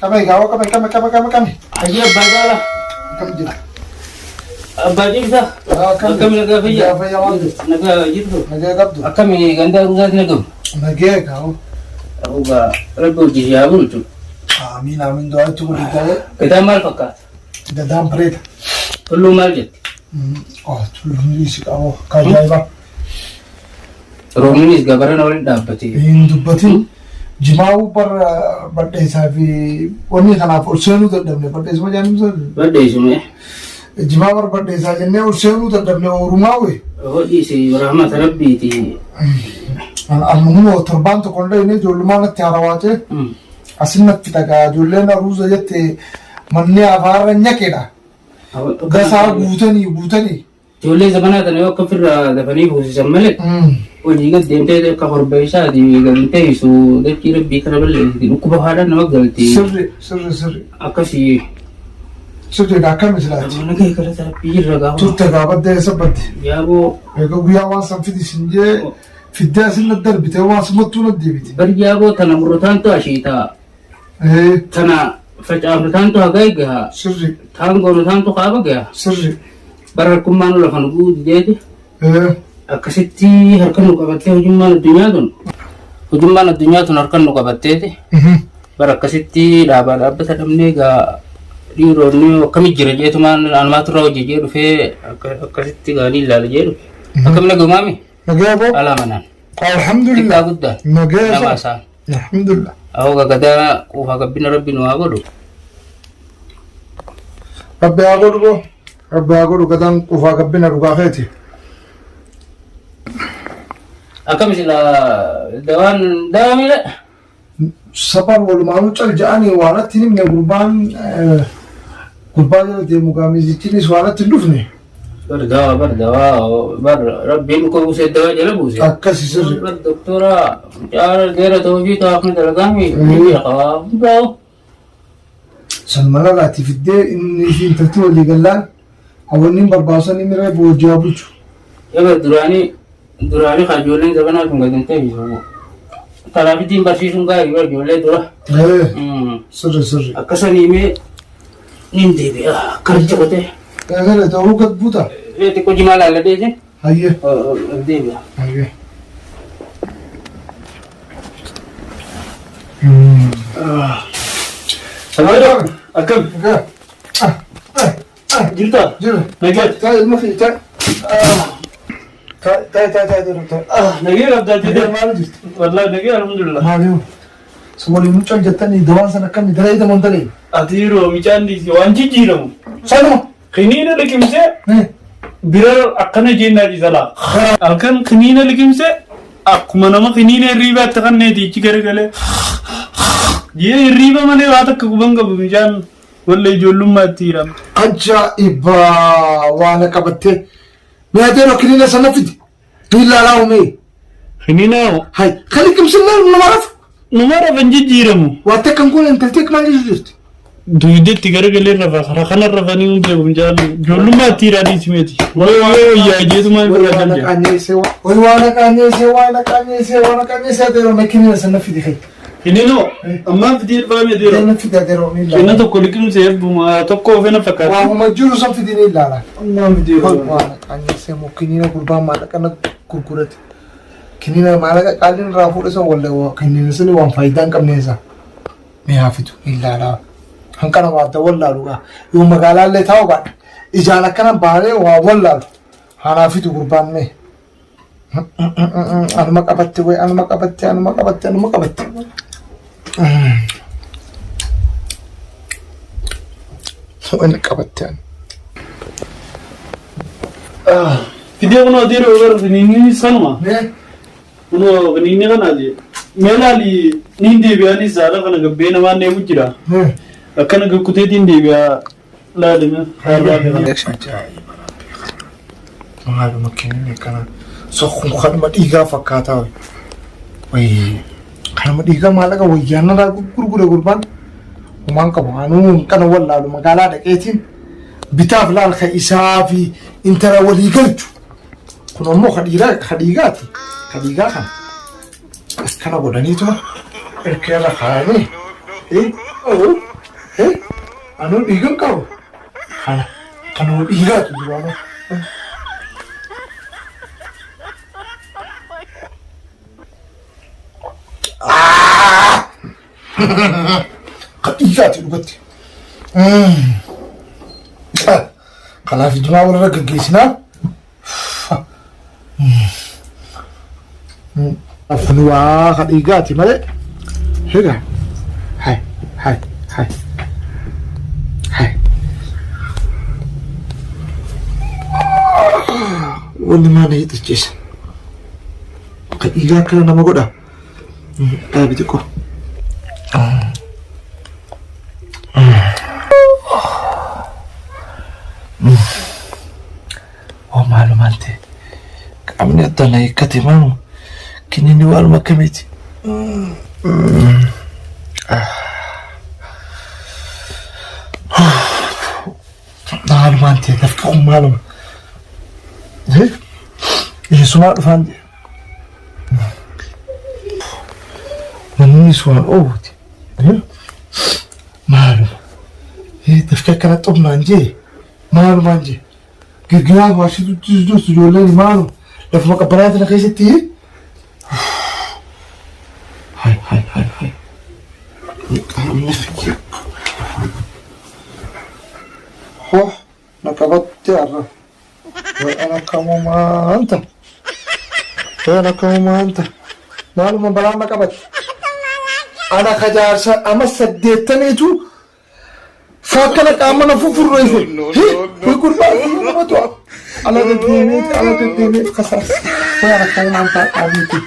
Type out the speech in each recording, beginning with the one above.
Kami gawa kami. Aji abbaadala. Kami jira. Abbaadisa. Kami nagaa fayyaa. Fayyaa waan jirtu. Nagaa jirtu. Nagaa qabdu. Akkami gandaa dhugaati nagamu. Nagaa gaa'u. Ugaa rabbi hojii yaa bulchu. Amiin doa itu boleh gawe. Kita maal fakkaata? Dadaan bareeda. Tulluu maal jetti? Tulluun isi qabu kajaa'iba. Roominis gabarana waliin dhaabbatee. Hin dubbatin jimaa'uu badheessaa fi wanni kanaaf ol seenuu dadhabne badheessuma jaanimsa. Badheessume. Jimaa badheessaa jennee ol seenuu dadhabne oorumaa wee. Hodhiisi rahmata rabbiiti. Ammoo torbaan tokko illee inni ijoollumaan natti haarawwaatee. Asinatti dhagaa ijoolleen aruuza jette manni afaarra nyakedha. Gasaa guutanii. Ijoollee zamanaa kana yoo akka ofirraa dafanii fuusisan malee hojii gad deemtee akka horba isaati galtee isu dachii rabbii kana balleessiti dhukkuba haadhaan nama galti. Sirri. Akkasii. Sirriidha akkami silaati. Mana kee kana sarapii jirra gaafa. Turte gaafadde sabbatti. Yaaboo. Egaa guyyaa waan san fidisin jee fiddee asin na darbite waan simattuu na deebite. Bari yaaboo tana murtaantu ashiitaa. Tana facaafataantu hagaa egaa. Sirri. Taangoonataantu qaaba egaa. Sirri. Barakkummaan lafan guutu jeeti. Akkasitti harkaan nu qabattee hojummaan addunyaa tun harkaan nu qabatteeti. Bara akkasitti dhaabbata dhabnee egaa dhiironni akkamit jira jeetumaan aanmaatu irraa hojii jee dhufee akkasitti gaanii ilaala jee dhufe. Akkam nagamaami? Nagaa boo. Alaa manaan. Alhamdulillah. Xiqqaa guddaan. Nagaa nama isaan. Alhamdulillah. Awwa gadaa quufaa gabbina rabbi nu haa godhu. Rabbi haa godhu boo. Rabbi haa godhu gadaan quufaa gabbina dhugaa feeti. Akkam sila dawaan daawamidha. Sapar walumaanu cal ja'anii waanatti himne gurbaa jala deemu gaamizittiinis waanatti hin dhufne. Bar rabbiin ko buusee dawaa jala buuse. Akkasi sirri. Bar doktora jaara deera ta'uu fi taa'afni dalagaami ni qabaa hundaa'u. San mala laati fiddee inni fi intalti walii gallaan hawwanni barbaasan inni irra boojjaa bulchu. Egaa duraanii ijoolleen zabanaa kun gadi hin ta'e. Kanaafittiin barsiisuun gaarii bara ijoollee dura. Sirri. Akkasanii mee nin deebi'a akkana jabate. Eegale ta'uu gad buuta. Xiqqoo jimaa laalladhee je. Hayyee. Deebi'a. Hayyee. Sabaa akkam jirta? Jira. Nagaa. Taa'e ilma fi taa'e. Nagaa rabdaatee maal jirtu? Wallaahi nagaa alhamdulillah. Maaliif? Waliin mucaan jettanii dawaan sana akkamni dalee hidaman dalee? Ati yeroo mucaan waan jijjiiramu. Sanuma. Kiniina liqimsee bira akkana jennaa jisalaa. Halkan kiniina liqimsee akkuma nama kiniina hirriibaatti kanneeti ichi garagalee. Jee hirriiba malee waa takka quban qabu mucaan walla ijoollummaatti hiramte. Ajaa'iba waan qabattee. Meetii kiniina sana fidi. Ilaalaa uumee. Kiniina hoo? Hai. Kan liqimsinaa nama rafu. Nama rafan jijjiiramu. Waa takkan kun intaltee maal jirti? Duydeetti garagalee rafa kana rafanii hundee mucaan ijoollummaatti hiraadhii simeeti. Wayyaa jeetumaa waan naqaanyeessee adeeroo kiniina sana fidi kai. Kiniinoo ammaan fidee dhufame adeeroo. Kiniina fidi adeeroo ni ilaala. Kiniina tokko liqimsee eebbuma tokko ofeena fakkaata. Waanuma jiru san fidi ni ilaala. Ammaan fidee waan naqaanyeessee moo kiniina gurbaan maallaqana gurgurate. Kiniina maallaqa qaaliin irraa fuudhisa wallee kiniina sini waan faayidaa hin qabneessa. Mee haa fidu ilaala. Hankana waadda wallaaluudha. Yoo magaalaallee taa'u baadha. Ijaan akkana baanee waa wallaalu. Haanaa fidu gurbaan mee. Anuma qabatte. Wani qabatte. Fidee kunoo adeeroo gara finiinni sanuma. Kunoo finiinni kana adee. Meelaali niin deebi'anii saala kana gabbee namaan deemu jira. Akkana gakkuteetiin deebi'aa laalime har'aa kana. Maaluma kiniinni kana sokkuma kanuma dhiigaa fakkaataa wayi. Kanuma dhiigaa maallaqa wayyaanarraa gurgure gurbaan. Homaan qabu hanuun kana wallaalu magaalaa dhaqeetiin bitaaf laalka isaa fi intala walii galchu. Kun ammoo kadhiigaati. Kadhiigaa kana. Akkana godhaniituma erkeerra kaayanii Anu dhiigan qabu. Kanuma dhiigaatu jiru amma. Kan dhiigaati dhugatti. Kanaaf ijumaa walirra gaggeessinaa. Kun waa kan dhiigaati malee. Egaa. Hai. Wanni maal hiixachiisa? Kan dhiigaa akkana nama godha. Dhaabi xiqqoo. Maalumaan ta'e qaamni addaan na hiikkate maalu kinni waaluma akkamiiti? Maalumaan ta'e dafqa kun maaluma? Yesumaa dhufaan jedhe. Namni su'aan oowwate. Maaluma? Dafqa akkana xumnaan jee maalumaan jee. Girgiraa waashitu jirtu ijoolleen maalu lafuma qabbanaa tana keessatti. Hai. Qaamni fikir. Na qabatte arra. Way ana kamumaanta. Maaluma balaa na qabatte. Ana kajaarsa ama 8 Fakana kaman na fufurro ife. Kui kurba nama tu. Ala de kasas. Saya nak kau mantap kami tu.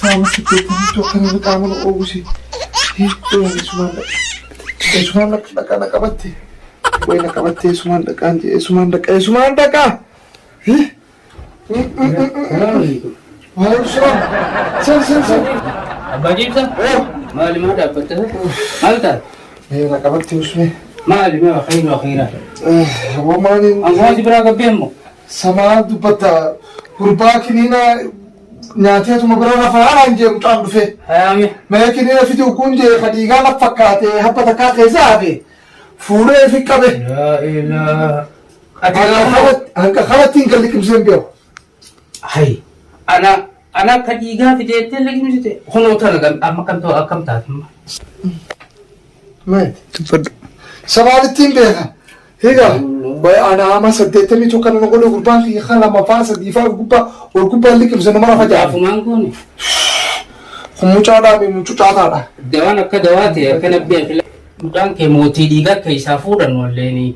Sama sikit itu kan kamu ogusi. Itu yang Suman nak kabati. Kau nak kabati Suman ka. Waalaikumsalam. Sir. Abajib sir. Mali ma dapat tu. Malta. Nak kabati usme. Mali ma khairan. Wa mani. Angwa sibra ka bemo. Sama dubata kurba kinina nyaatee tuma bira rafaa anje mucaan dhufe. Ayami. Mee kinina fiti ukunje khadiigaa la fakkaate habba takkaa keessa hafe. Fuudhee fi qabe. La ilaha. Anka khabatiin galli kimseen beeku. Hai. Ana kadiga fidete lagi mesti hono tanagan amakam to akam ta. Mate. Sabalittiin beeka. Higa. Way ana ama 8 to kan ngolo gurbaan ki khala mafasa difa gubba likim sana mara faja. Afuman ko ni. Kumucada mi mucucata da. Dawan akka dawate kana biya mudan ke moti diga kai safudan walle ni.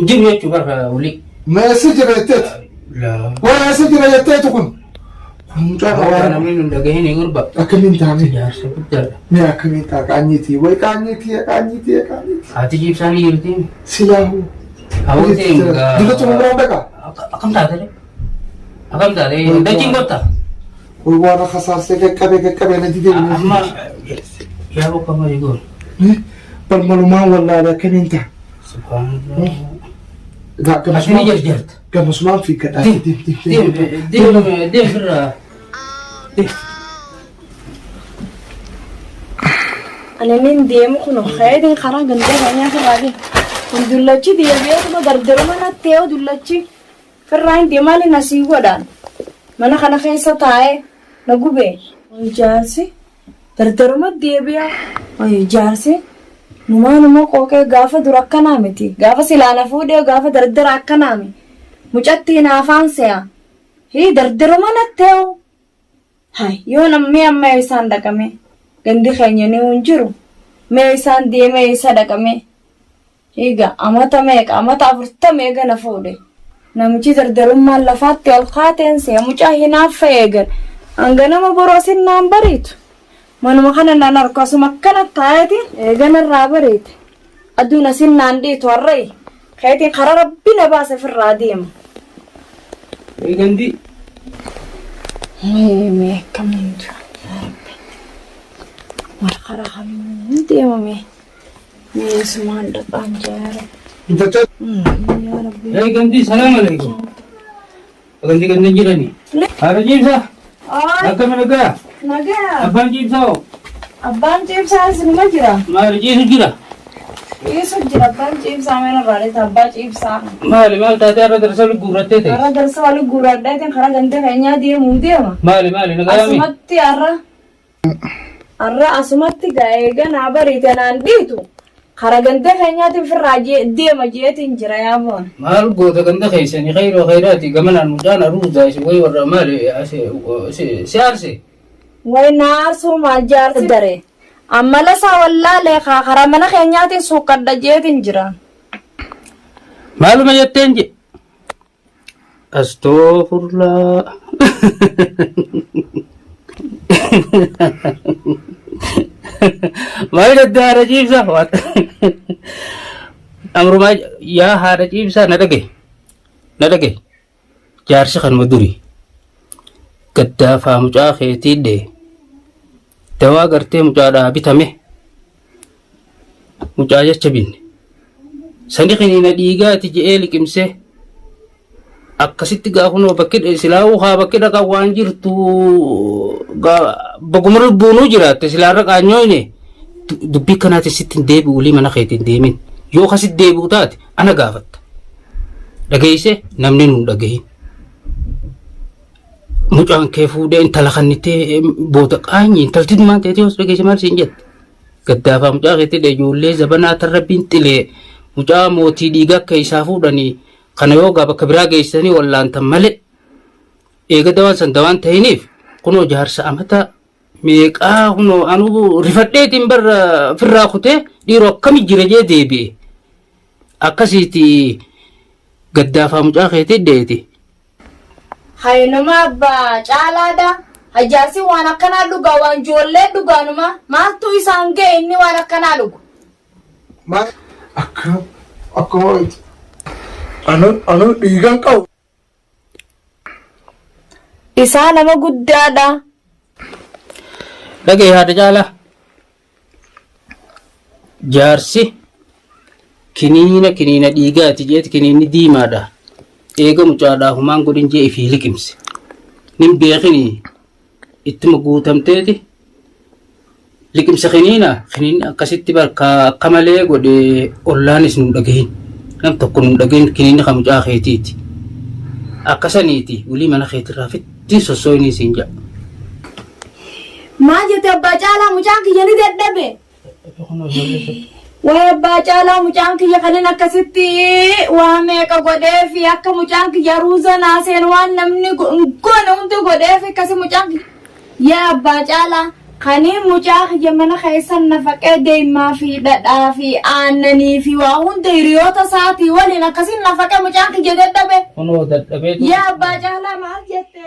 Jiru yachu barka uli. Message retet. La. Wala message retet kun. Ana min daga hini gurba. Akamin tani. Ya sebutjar. Me akamin ta kanyiti. Way kanyiti. Ati jib sani yurti. Silahu. Awte nga. Dito tu mura ka. Akam ta dare. Dajing kota. Way wala khasar se kabe na dide. Amma ya ko kama igor. Pal maluma wala la kaminta. Subhanallah. Ga ka Asini jert. Ka musman fi ka. Dem berra. أنا من ديم كنا خيرين خران جنده غنيا في الرادي ودلتشي ديابيات ما دردر ما نتيو دلتشي في الرين ديمالي نسيب ودان ما نخنا خيسة تاي نجوبه ويجارسي دردر ما ديابيا ويجارسي نما كوكي غافة درك نامتي غافة سيلانا فودي غافة دردر أك نامي مجتي نافان سيا هي دردر ما نتيو هاي يوم أمي يسان دكمي gandi keenya ni unjiru mee isaan deemee isa dhaqame eega amata 40 meeqa na fuudhe namichi dardarummaan lafaatti ol kaateen see mucaa hinaaffa eegan hanga nama boroosin naan bariitu manuma kana naan harkasuma akkana taa'eeti eegan irraa bareete aduun asin naan dhiitu harree keetiin karaa rabbi na baase firraa deema Gandi. mee kamiintu marqara kami deemame mee sumaan dhaqaan jaara Gandi, salam alaikum. Gandi jirani. Ada jibsa. Akkam nagaa? Nagaa. Abbaan ciibsaa hoo? Abbaan ciibsaa isinuma jira? Maali ciisu jira? Ciisu jira abbaan ciibsaa mana irraa abbaa ciibsaa. Maali maal taatee har'a darsa guurrattee ta'e? Har'a darsa wali guurradhaatiin karaa ganda keenyaa deemuu deema. Maali nagaa mi? Asumatti har'a asumatti gaa'eega naa bariite naan dhiitu. Karaa ganda keenyaatiin firraa deema jeetiin jira yaamoon. Maal goota ganda keessanii khayroo khayraati gamanaan mucaan aruusaa isin wayi warra maali si aarse? Wayi naa aarsuu maal jaarsi daree. Amma lasaa wallaalee karaa mana keenyaatiin suuqadha jeetiin jira. Maaluma jetteen je? Astoofurlaa. Maal jettee haadha ciibsaa? Amrumaa yaa haadha ciibsaa na dhagaye. Jaarsi kanuma durii. Gaddaafaa mucaa keetiidhee. Dawaa gartee mucaadhaa bitame. Mucaa jecha binne. Sani kiniina dhiigaati je'ee liqimsee. Akkasitti gaafunoo bakki silaa'uu haa bakki dhaqaa waan jirtu baguma lubbuunuu jiraatte silaarra qaanyooyne dubbii kanaati sitti hin deebi'u lii mana keetiin deemin yoo kasitti deebi'u taate ana gaafatta dhageeyse namni nuun dhagahin mucaan kee fuudhee intala kannitee boota qaanyi intalti maan ta'eeti hoos dhageeyse maal siin jette gaddaafaa mucaa keettidha ijoollee zabanaa tarrabbiin xilee mucaa mootii dhiigaa akka isaa fuudhanii kana yoo bakka biraa geessanii wallaantan malee eega dawaan san dawaan ta'iniif kunoo jaarsa amata meeqaa kunoo anuu rifadheetiin barra firraa kutee dhiiroo akkami jira jee deebi'e akkasiiti gaddaafaa mucaa keetii deeti. Haynuma abbaa caalaadha. Hajaasi waan akkanaa dhugaa waan ijoollee dhugaanuma maaltu isaan ga'e inni waan akkanaa dhugu. Maal akkuma anu dhiigan qabu. Isaa nama guddaadha. Dhagee haadha caalaa. Jaarsi kiniina dhiigaati jeeti kiniinni diimaadha. Eega mucaadhaa humaan godhin jee ifii liqimse. Nin beekini ittuma guutamteeti. Liqimsa kiniinni akkasitti barka akka malee godhe ollaanis nu dhagahin. Nam tokko nu dhagahin kiniinni kan mucaa keetiiti. Akkasaniiti walii mana keetirraa fitti sossooyinii siin jedha. Maal jette abbaa caalaa mucaan kiyya ni dadhabe. Wayi abbaa caalaa mucaan kiyya kanin akkasitti waa meeqa godhee fi akka mucaan kiyya ruuza naaseen waan namni gone hundi godhee fi akkasi mucaan kiyya. Yaa abbaa caalaa kanii mucaa kiyya mana keessan nafaqee deemaa fi dhadhaa fi aannanii fi waa hunda hiriyoota isaatii waliin akkasiin nafaqee mucaan kiyya dadhabe. Kunoo dadhabee. Yaa abbaa caalaa maal jette?